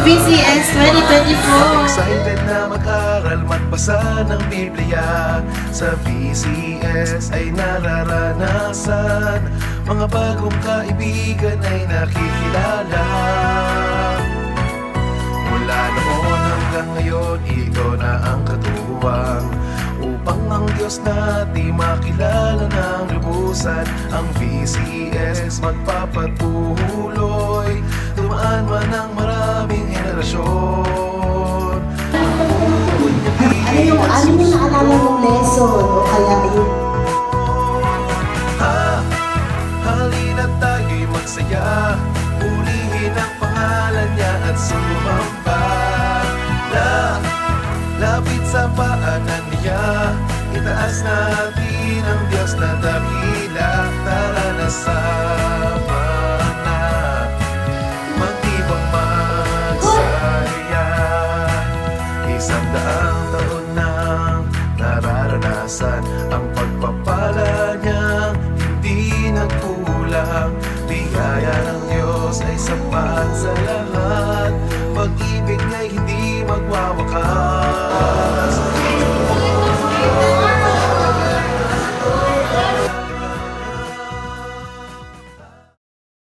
VCS 2024. Excited na mag-aral, magbasa ng Biblia. Sa VCS ay nararanasan, mga bagong kaibigan ay nakikilala. Mula noon hanggang ngayon, ito na ang katuwang, upang ang Diyos natin makilala ng lubusan. Ang VCS magpapatuloy, dumaan man ang maraming henerasyon. Ano yung naalala mong lesson o kaya yung halina tayo'y magsaya, purihin ang pangalan niya at sumamba. Lapit sa paanan niya, itaas natin ang Diyos na dakila. Tara na sama na, magtibang magsaya. 100 taon nang nararanasan, ang pagpapala niya hindi nagkulang. Biyaya ng Diyos ay sapat sa lahat, pag-ibig niya'y hindi magwawakas.